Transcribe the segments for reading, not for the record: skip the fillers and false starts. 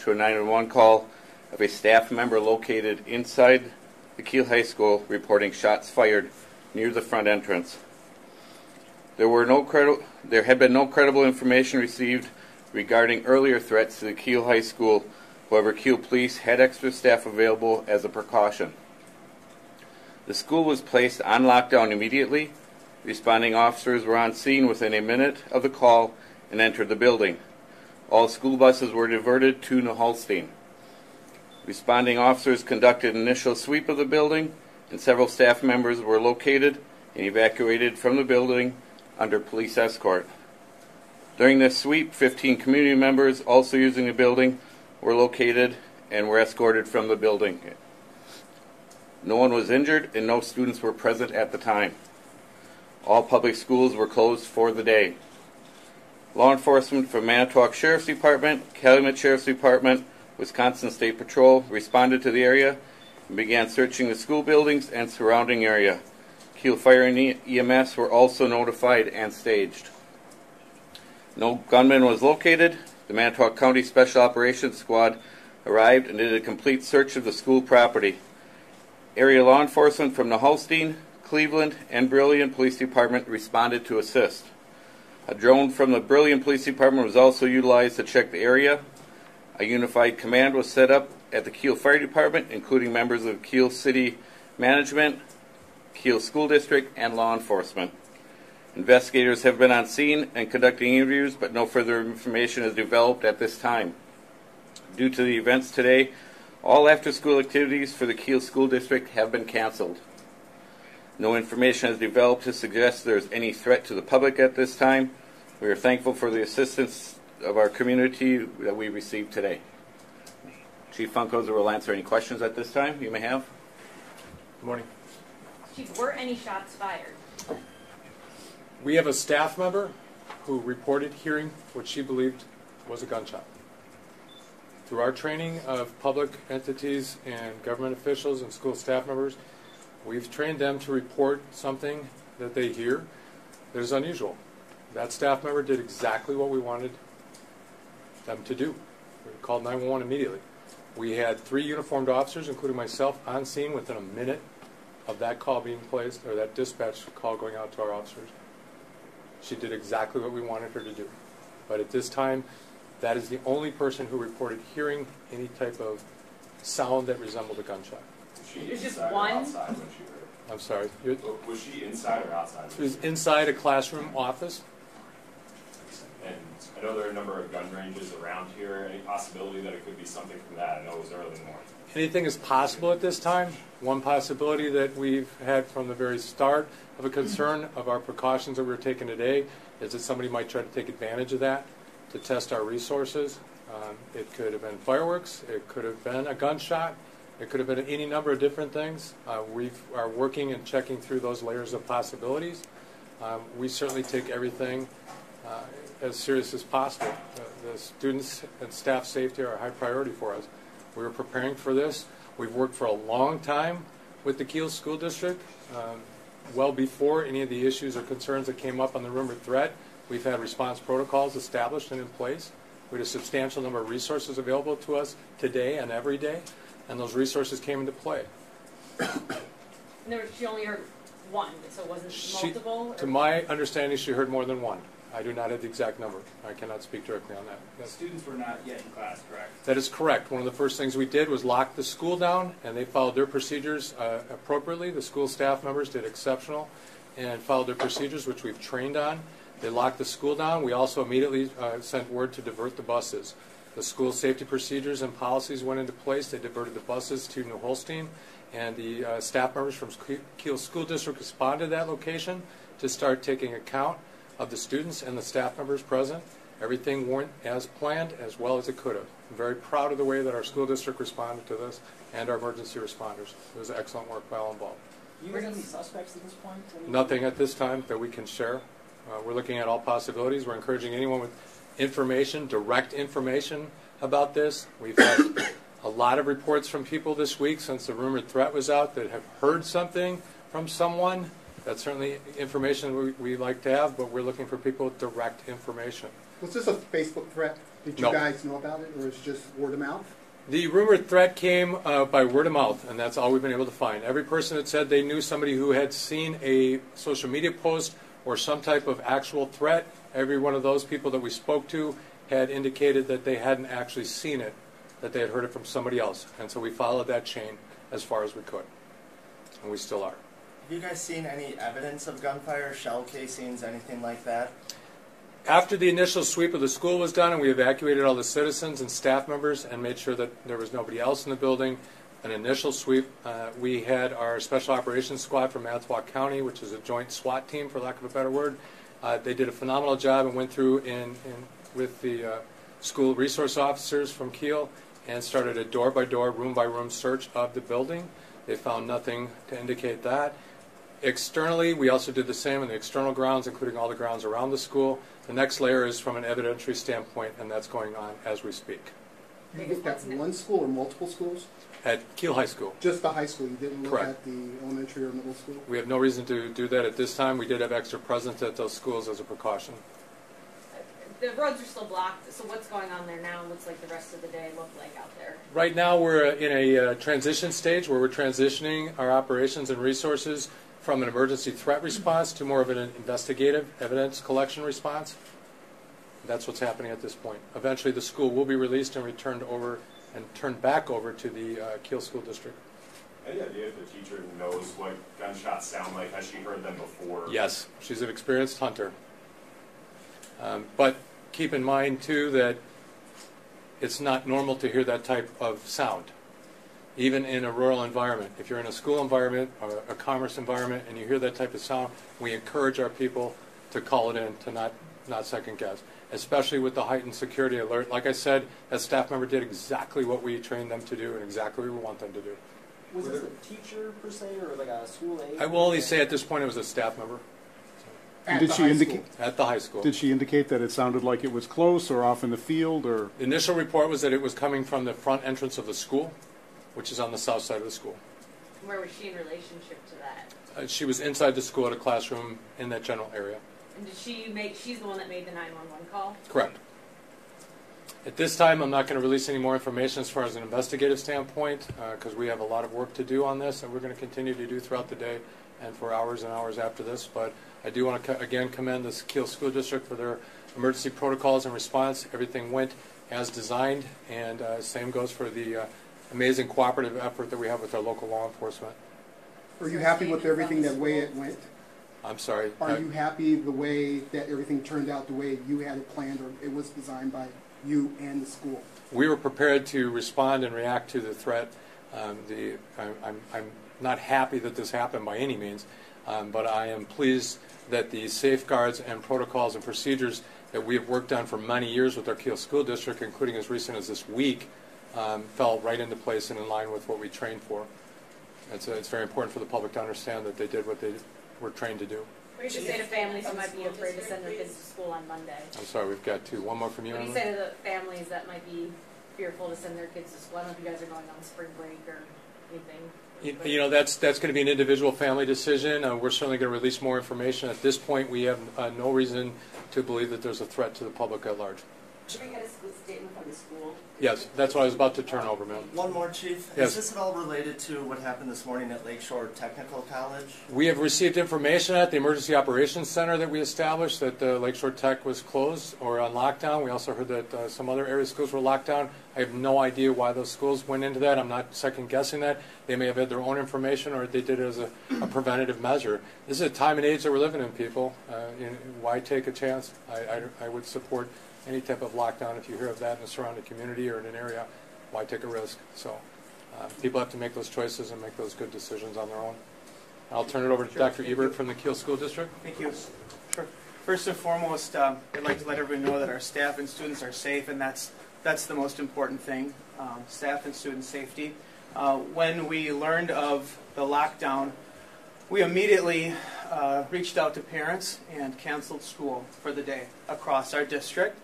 to a 911 call of a staff member located inside the Kiel High School reporting shots fired near the front entrance. There had been no credible information received regarding earlier threats to the Kiel High School. However, Kiel Police had extra staff available as a precaution. The school was placed on lockdown immediately. Responding officers were on scene within a minute of the call and entered the building. All school buses were diverted to New Holstein. Responding officers conducted an initial sweep of the building, and several staff members were located and evacuated from the building under police escort. During this sweep, 15 community members also using the building were located and were escorted from the building. No one was injured and no students were present at the time. All public schools were closed for the day. Law enforcement from Manitowoc Sheriff's Department, Calumet Sheriff's Department, Wisconsin State Patrol responded to the area and began searching the school buildings and surrounding area. Kiel Fire and EMS were also notified and staged. No gunman was located. The Manitowoc County Special Operations Squad arrived and did a complete search of the school property. Area law enforcement from the Holstein, Cleveland, and Brillion Police Department responded to assist. A drone from the Brillion Police Department was also utilized to check the area. A unified command was set up at the Kiel Fire Department, including members of Kiel City Management, Kiel School District, and law enforcement. Investigators have been on scene and conducting interviews, but no further information is developed at this time. Due to the events today, all after-school activities for the Kiel School District have been canceled. No information has developed to suggest there is any threat to the public at this time. We are thankful for the assistance of our community that we received today. Chief Funkhauser will answer any questions at this time you may have. Good morning. Chief, were any shots fired? We have a staff member who reported hearing what she believed was a gunshot. Through our training of public entities and government officials and school staff members, we've trained them to report something that they hear that is unusual. That staff member did exactly what we wanted them to do. We called 911 immediately. We had 3 uniformed officers, including myself, on scene within a minute of that call being placed, or that dispatch call going out to our officers. She did exactly what we wanted her to do. But at this time, that is the only person who reported hearing any type of sound that resembled a gunshot. There's just one? Outside when she heard it? I'm sorry. Was she inside or outside? She was inside a classroom office. And I know there are a number of gun ranges around here. Any possibility that it could be something from that? I know it was early in the morning. Anything is possible at this time. One possibility that we've had from the very start of a concern of our precautions that we're taking today is that somebody might try to take advantage of that to test our resources. It could have been fireworks. It could have been a gunshot. It could have been any number of different things. We are working and checking through those layers of possibilities. We certainly take everything as serious as possible. The students' and staff safety are a high priority for us. We were preparing for this. We've worked for a long time with the Kiel School District. Well before any of the issues or concerns that came up on the rumored threat, we've had response protocols established and in place. We had a substantial number of resources available to us today and every day, and those resources came into play. She only heard one, so it wasn't multiple? To my understanding, she heard more than one. I do not have the exact number. I cannot speak directly on that. The students were not yet in class, correct? That is correct. One of the first things we did was lock the school down, and they followed their procedures appropriately. The school staff members did exceptional and followed their procedures, which we've trained on. They locked the school down. We also immediately sent word to divert the buses. The school safety procedures and policies went into place. They diverted the buses to New Holstein, and the staff members from Kiel School District responded to that location to start taking account of the students and the staff members present. Everything went as planned, as well as it could have. I'm very proud of the way that our school district responded to this and our emergency responders. It was excellent work by all involved. Do you have any suspects at this point? Nothing at this time that we can share. We're looking at all possibilities. We're encouraging anyone with information, direct information about this. We've had a lot of reports from people this week since the rumored threat was out that have heard something from someone. That's certainly information we like to have, but we're looking for people with direct information. Was this a Facebook threat? Did you No. guys know about it, or is it just word of mouth? The rumored threat came by word of mouth, and that's all we've been able to find. Every person that said they knew somebody who had seen a social media post or some type of actual threat, every one of those people that we spoke to had indicated that they hadn't actually seen it, that they had heard it from somebody else. And so we followed that chain as far as we could, and we still are. Have you guys seen any evidence of gunfire, shell casings, anything like that? After the initial sweep of the school was done and we evacuated all the citizens and staff members and made sure that there was nobody else in the building, an initial sweep, we had our Special Operations Squad from Manitowoc County, which is a joint SWAT team, for lack of a better word. They did a phenomenal job and went through with the school resource officers from Kiel and started a door-by-door, room-by-room search of the building. They found nothing to indicate that. Externally, we also did the same on the external grounds, including all the grounds around the school. The next layer is from an evidentiary standpoint, and that's going on as we speak. You looked at one school or multiple schools? At Kiel High School. Just the high school. You didn't look Correct. at the elementary or middle school? We have no reason to do that at this time. We did have extra presence at those schools as a precaution. The roads are still blocked, so what's going on there now? What's like the rest of the day look like out there? Right now we're in a transition stage where we're transitioning our operations and resources from an emergency threat response to more of an investigative evidence collection response. That's what's happening at this point. Eventually the school will be released and returned over and turned back over to the Kiel School District. Any idea if the teacher knows what gunshots sound like? Has she heard them before? Yes, she's an experienced hunter. But keep in mind too that it's not normal to hear that type of sound, even in a rural environment. If you're in a school environment or a commerce environment and you hear that type of sound, we encourage our people to call it in, to not second guess, especially with the heightened security alert. Like I said, that staff member did exactly what we trained them to do and exactly what we want them to do. Was this a teacher per se, or like a school aide? I will only say at this point it was a staff member At Did the she high indicate? school. at the high school. Did she indicate that it sounded like it was close or off in the field, or? The initial report was that it was coming from the front entrance of the school, which is on the south side of the school. Where was she in relationship to that? She was inside the school at a classroom in that general area. And did she's the one that made the 911 call? Correct. At this time, I'm not going to release any more information as far as an investigative standpoint, because we have a lot of work to do on this, and we're going to continue to do throughout the day and for hours and hours after this. But I do want to, again, commend the Kiel School District for their emergency protocols and response. Everything went as designed, and same goes for the amazing cooperative effort that we have with our local law enforcement. Are you happy with everything that way it went? I'm sorry. Are you happy the way that everything turned out the way you had it planned, or it was designed by you and the school? We were prepared to respond and react to the threat. I'm not happy that this happened by any means, but I am pleased that the safeguards and protocols and procedures that we have worked on for many years with our Kiel School District, including as recent as this week, fell right into place and in line with what we trained for. It's very important for the public to understand that they did what they were trained to do. What do you say to families who might be afraid to send their kids to school on Monday? I'm sorry, we've got two. One more from you, What do you Emily? say to the families that might be fearful to send their kids to school? I don't know if you guys are going on spring break or anything. You know, that's going to be an individual family decision. We're certainly going to release more information. At this point, we have no reason to believe that there's a threat to the public at large. Should we get a statement from the school? Yes, that's what I was about to turn over, ma'am. One more, Chief. Yes. Is this at all related to what happened this morning at Lakeshore Technical College? We have received information at the Emergency Operations Center that we established that Lakeshore Tech was closed or on lockdown. We also heard that some other area schools were locked down. I have no idea why those schools went into that. I'm not second guessing that. They may have had their own information, or they did it as a preventative measure. This is a time and age that we're living in, people. Why take a chance? I would support any type of lockdown. If you hear of that in the surrounding community or in an area, why take a risk? So people have to make those choices and make those good decisions on their own. I'll turn it over to Dr. Ebert from the Kiel School District. Thank you. Sure. First and foremost, I'd like to let everyone know that our staff and students are safe, and that's the most important thing, staff and student safety. When we learned of the lockdown, we immediately reached out to parents and canceled school for the day across our district,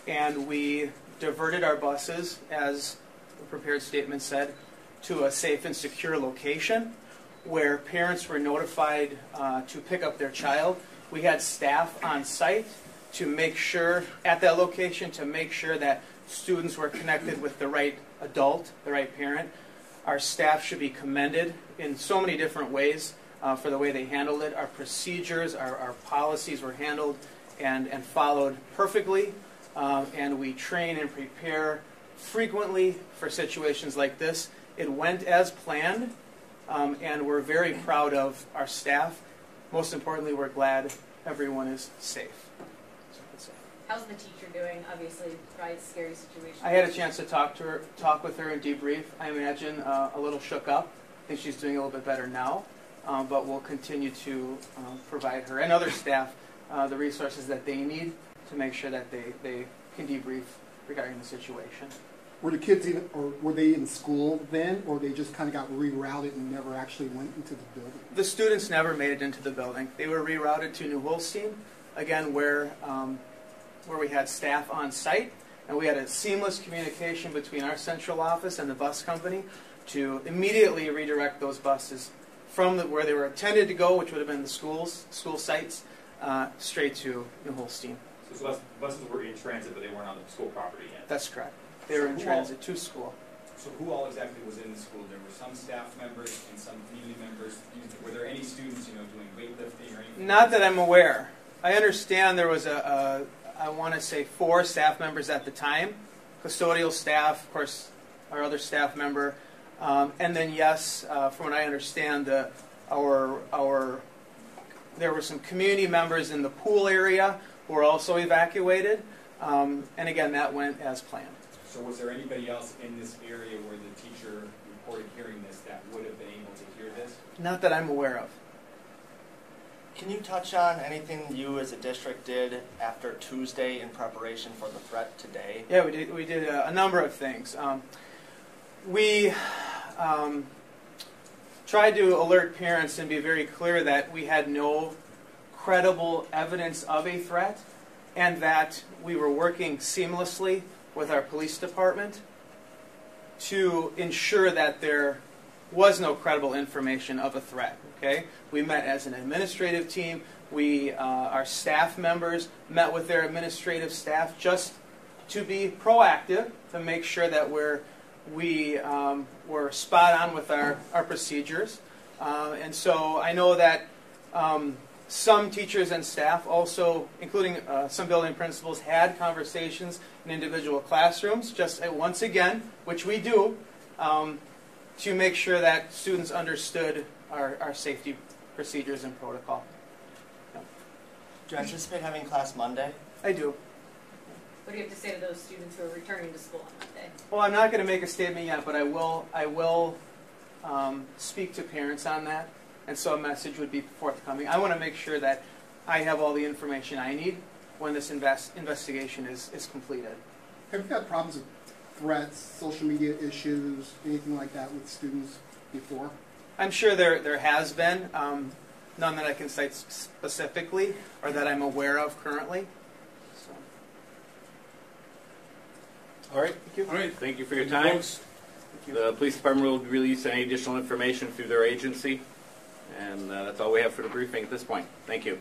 and we diverted our buses, as the prepared statement said, to a safe and secure location where parents were notified to pick up their child. We had staff on site to make sure, at that location, to make sure that students were connected with the right adult, the right parent. Our staff should be commended in so many different ways for the way they handled it. Our procedures, our policies were handled and followed perfectly. And we train and prepare frequently for situations like this. It went as planned, and we're very proud of our staff. Most importantly, we're glad everyone is safe. How's the teacher doing? Obviously, probably a scary situation. I had a chance to talk with her and debrief. I imagine a little shook up. I think she's doing a little bit better now, but we'll continue to provide her and other staff the resources that they need to make sure that they can debrief regarding the situation. Were the kids in, or were they in school then, or they just kind of got rerouted and never actually went into the building? The students never made it into the building. They were rerouted to New Holstein, again, where we had staff on site, and we had a seamless communication between our central office and the bus company to immediately redirect those buses from where they were intended to go, which would have been the school sites, straight to New Holstein. So buses were in transit, but they weren't on the school property yet? That's correct. They were in transit to school. So who all exactly was in the school? There were some staff members and some community members. Were there any students, doing weightlifting or anything? Not that I'm aware. I understand there was I want to say 4 staff members at the time. Custodial staff, of course, our other staff member. And then, yes, from what I understand, there were some community members in the pool area who were also evacuated. And again, that went as planned. So was there anybody else in this area where the teacher reported hearing this that would have been able to hear this? Not that I'm aware of. Can you touch on anything you as a district did after Tuesday in preparation for the threat today? Yeah, we did a number of things. We tried to alert parents and be very clear that we had no credible evidence of a threat and that we were working seamlessly with our police department to ensure that there was no credible information of a threat. Okay, we met as an administrative team. Our staff members met with their administrative staff just to be proactive, to make sure that we were spot on with our procedures. And so I know that some teachers and staff also, including some building principals, had conversations in individual classrooms, just once again, which we do, to make sure that students understood our safety procedures and protocol. Yeah. Do you anticipate having class Monday? I do. What do you have to say to those students who are returning to school on Monday? Well, I'm not going to make a statement yet, but I will speak to parents on that, and so a message would be forthcoming. I want to make sure that I have all the information I need when this investigation is completed. Have you had problems with threats, social media issues, anything like that with students before? I'm sure there has been, none that I can cite specifically or that I'm aware of currently. So. All right. Thank you. All right. Thank you for your time. The police department will release any additional information through their agency. And that's all we have for the briefing at this point. Thank you.